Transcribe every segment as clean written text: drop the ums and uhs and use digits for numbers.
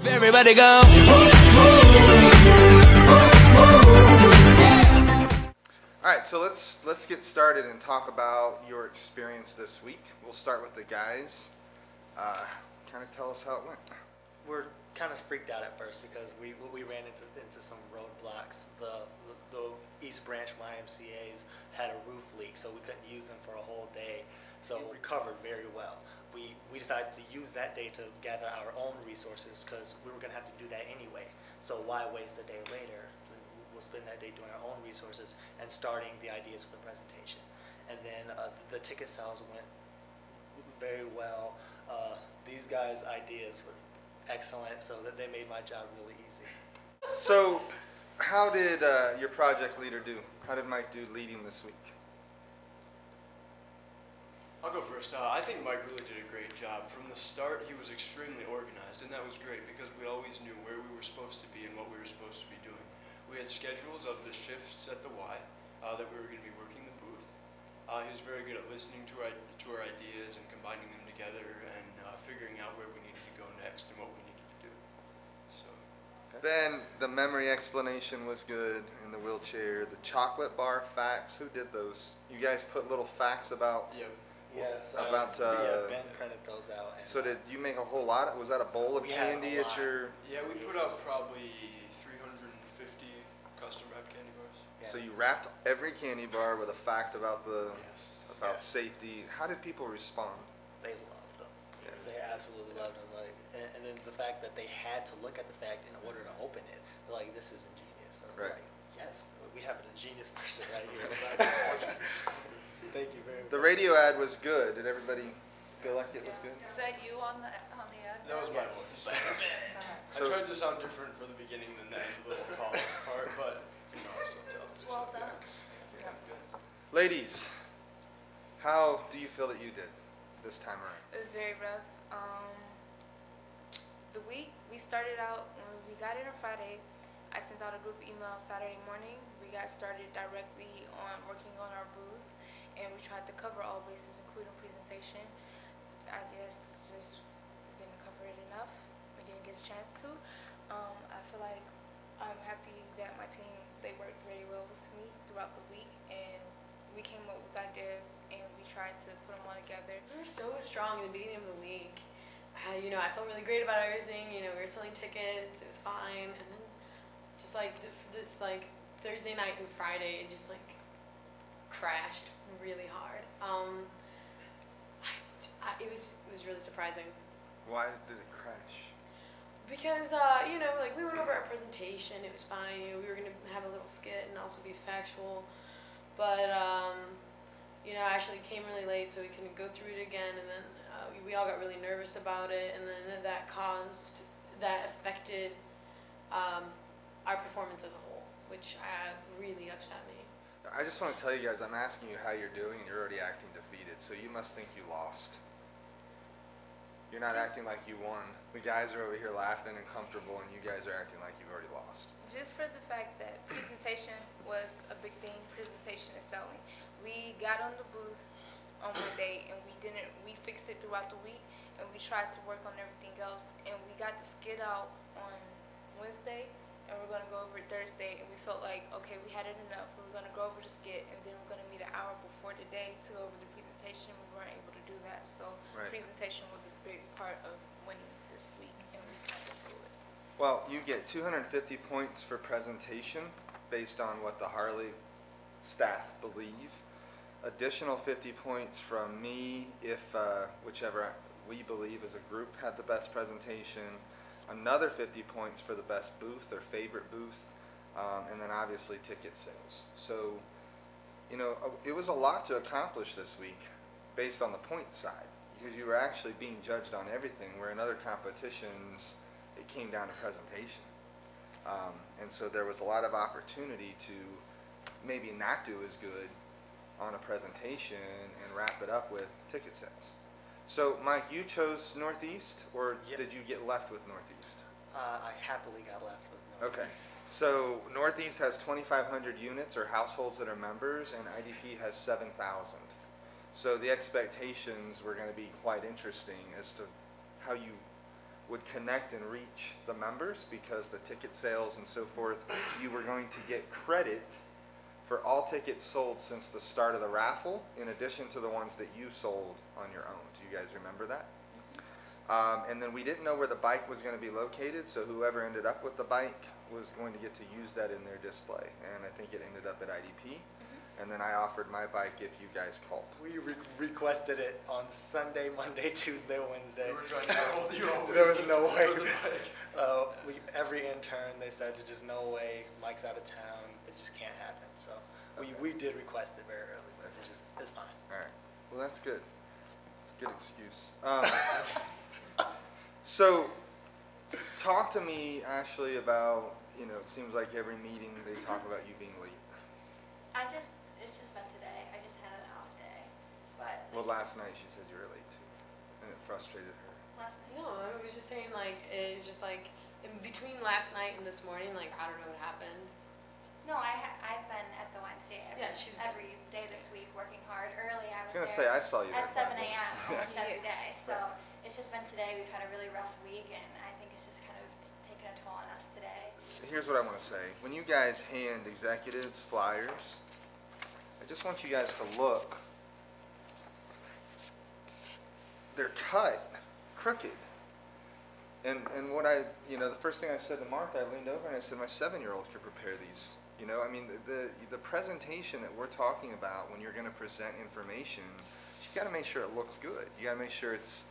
Everybody go. Alright, so let's get started and talk about your experience this week. We'll start with the guys. Kind of tell us how it went. We're kind of freaked out at first because we ran into some roadblocks. The East Branch YMCA's had a roof leak, so we couldn't use them for a whole day. So we recovered very well. We decided to use that day to gather our own resources because we were going to have to do that anyway. So why waste a day later? We'll spend that day doing our own resources and starting the ideas for the presentation. And then the ticket sales went very well. These guys' ideas were excellent, so that they made my job really easy. So, how did your project leader do? How did Mike do leading this week? I'll go first. I think Mike really did a great job. From the start, he was extremely organized, and that was great because we always knew where we were supposed to be and what we were supposed to be doing. We had schedules of the shifts at the Y that we were going to be working the booth. He was very good at listening to our ideas and combining them together and figuring out where we needed to go next and what we needed to do. So. Ben, the memory explanation was good in the wheelchair. The chocolate bar facts, who did those? You guys put little facts about... Yeah. Yes. Yeah, Ben printed those out. And so did you make a whole lot? Was that a bowl of candy at your... Yeah, we put out probably 350 custom wrapped candy bars. Yeah. So you wrapped every candy bar with a fact about Yes. safety. How did people respond? They loved them. Yeah. They absolutely loved them. Like, and then the fact that they had to look at the fact in order to open it. They're like, this is ingenious. And I'm Right. like, yes, we have an ingenious person right here. I'm not just fortunate. Thank you very much. The radio ad was good. Did everybody feel like it was good? Is that you on the ad? That was my Yes. voice. I tried to sound different for the beginning than the end of the little college part, but you know, I still tell. It's well done. Ladies, how do you feel that you did this time around? It was very rough. The week we started out when we got in on Friday. I sent out a group email Saturday morning. We got started directly on working on our booth, and we tried to cover all bases, including presentation. I just didn't cover it enough. We didn't get a chance to. I feel like I'm happy that my team, they worked very well with me throughout the week, and we came up with ideas and we tried to put them all together. We were so strong in the beginning of the week. I felt really great about everything. We were selling tickets. It was fine, and then just like this Thursday night and Friday, it just crashed really hard. It was really surprising. Why did it crash? Because we went over our presentation. It was fine. We were gonna have a little skit and also be factual, but I actually came really late, so we couldn't go through it again. And then we all got really nervous about it, and then that affected our performance as a whole, which really upset me. I just want to tell you guys, I'm asking you how you're doing, and you're already acting defeated, so you must think you lost. You're not acting like you won. The guys are over here laughing and comfortable, and you guys are acting like you've already lost. Just for the fact that presentation was a big thing, presentation is selling. We got on the booth on Monday, and we fixed it throughout the week, and we tried to work on everything else, and we got the skit out on Wednesday, and we're going to go over it Thursday, and we felt like, okay, we had it enough. We were going to go over the skit, and then we're going to meet an hour before the day to go over the presentation. We weren't able to do that, so presentation was a big part of winning this week, and we had to do it. Well, you get 250 points for presentation based on what the Harley staff believe. Additional 50 points from me if whichever we believe as a group had the best presentation. Another 50 points for the best booth or favorite booth, and then obviously ticket sales. So, it was a lot to accomplish this week based on the point side, because you were actually being judged on everything, where in other competitions it came down to presentation. And so there was a lot of opportunity to maybe not do as good on a presentation and wrap it up with ticket sales. So, Mike, you chose Northeast, or did you get left with Northeast? I happily got left with Northeast. Okay. So, Northeast has 2,500 units or households that are members, and IDP has 7,000. So the expectations were going to be quite interesting as to how you would connect and reach the members, because the ticket sales and so forth, you were going to get credit for all tickets sold since the start of the raffle, in addition to the ones that you sold on your own. Do you guys remember that? And then we didn't know where the bike was going to be located, so whoever ended up with the bike was going to get to use that in their display. And I think it ended up at IDP. And then I offered my bike if you guys called. We requested it on Sunday, Monday, Tuesday, Wednesday. We were trying to get hold of you all There was week no way. for the bike. Every intern, they said there's just no way. Mike's out of town. It just can't happen. So we did request it very early, but it's fine. All right. Well, that's good. It's a good excuse. So, talk to me, Ashley, about, it seems like every meeting they talk about you being late. It's just been today. I just had an off day, but. Well, last night she said you were late too, and it frustrated her. Last night. No, I was just saying, like, it's just like, in between last night and this morning, like, I don't know what happened. No, I've been at the YMCA every day this week working hard. Early I was I was there gonna say, I saw you at there. 7 a.m. almost every day. So it's just been today. We've had a really rough week, and I think it's just kind of taken a toll on us today. Here's what I want to say. When you guys hand executives flyers, I just want you guys to look. They're cut crooked. And what the first thing I said to Martha, I leaned over and I said, my 7-year-old could prepare these. I mean, the presentation that we're talking about when you're going to present information, you got to make sure it looks good. You got to make sure it's,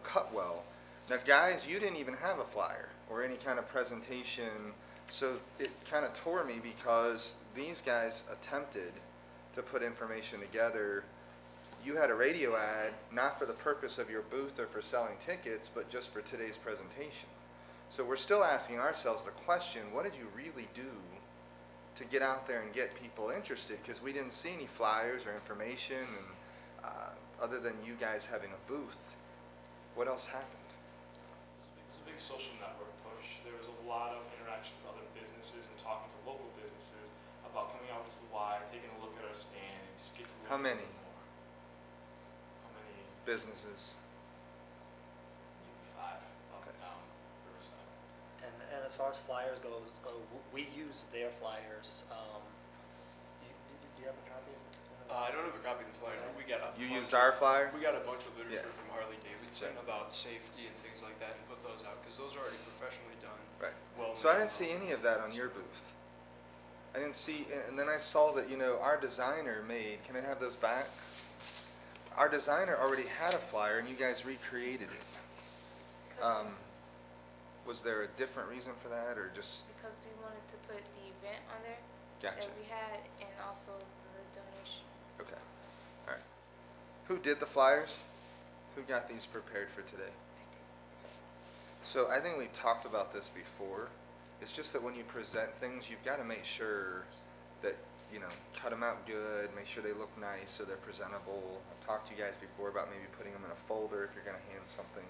cut well. Now, guys, you didn't even have a flyer or any kind of presentation, so it kind of tore me, because these guys attempted to put information together. You had a radio ad, not for the purpose of your booth or for selling tickets, but just for today's presentation. So we're still asking ourselves the question, what did you really do to get out there and get people interested? Because we didn't see any flyers or information, and other than you guys having a booth, what else happened? It's a big social network push. There was a lot of interaction with other businesses and talking to local businesses about coming out to the Y, taking a look at our stand, and just get to How learn many? more. How many? Businesses. Maybe 5 up Okay. and down Riverside. And as far as flyers goes, we use their flyers. Do you have a copy? I don't have a copy of the flyers, but we got a You bunch used our flyer? We got a bunch of literature Yeah. from Harley Davidson about safety and things like that, and put those out, because those are already professionally done. Right. Well, So I didn't see any of that on your booth. I didn't see, and then I saw that, our designer made, can I have those back? Our designer already had a flyer and you guys recreated it. Was there a different reason for that, or just, Because we wanted to put the event on there gotcha, that we had, and also the donation. okay, all right. Who did the flyers? Who got these prepared for today? So I think we talked about this before. It's just that when you present things, you've got to make sure that, cut them out good, make sure they look nice so they're presentable. I've talked to you guys before about maybe putting them in a folder if you're going to hand something,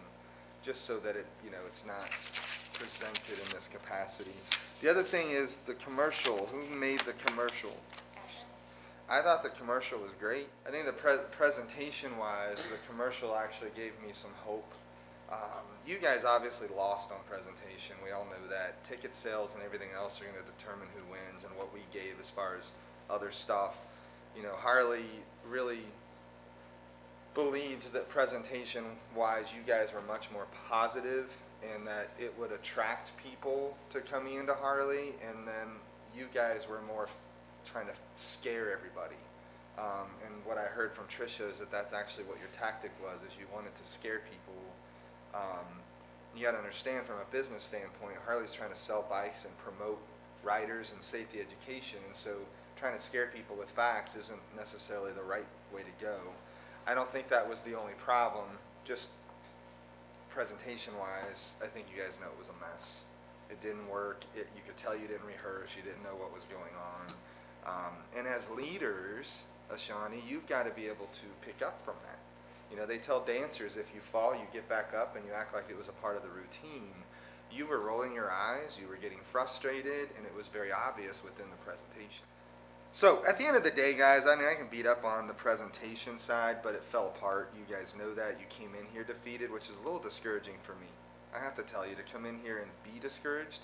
just so that it's not presented in this capacity. The other thing is the commercial. Who made the commercial? I thought the commercial was great. I think the presentation-wise, the commercial actually gave me some hope. You guys obviously lost on presentation. We all know that. Ticket sales and everything else are going to determine who wins, and what we gave as far as other stuff. Harley really believed that presentation-wise, you guys were much more positive, and that it would attract people to coming into Harley, and then you guys were more trying to scare everybody. And what I heard from Tricia is that that's actually what your tactic was, is you wanted to scare people. You got to understand, from a business standpoint, Harley's trying to sell bikes and promote riders and safety education, and so trying to scare people with facts isn't necessarily the right way to go. I don't think that was the only problem. Just presentation-wise, I think you guys know it was a mess. It didn't work. You could tell you didn't rehearse. You didn't know what was going on. And as leaders, Ashani, you've got to be able to pick up from that. They tell dancers, if you fall, you get back up and you act like it was a part of the routine. You were rolling your eyes, you were getting frustrated, and it was very obvious within the presentation. So at the end of the day, guys, I can beat up on the presentation side, but it fell apart. You guys know that. You came in here defeated, which is a little discouraging for me. I have to tell you, to come in here and be discouraged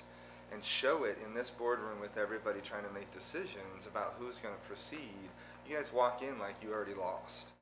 and show it in this boardroom with everybody trying to make decisions about who's going to proceed, you guys walk in like you already lost.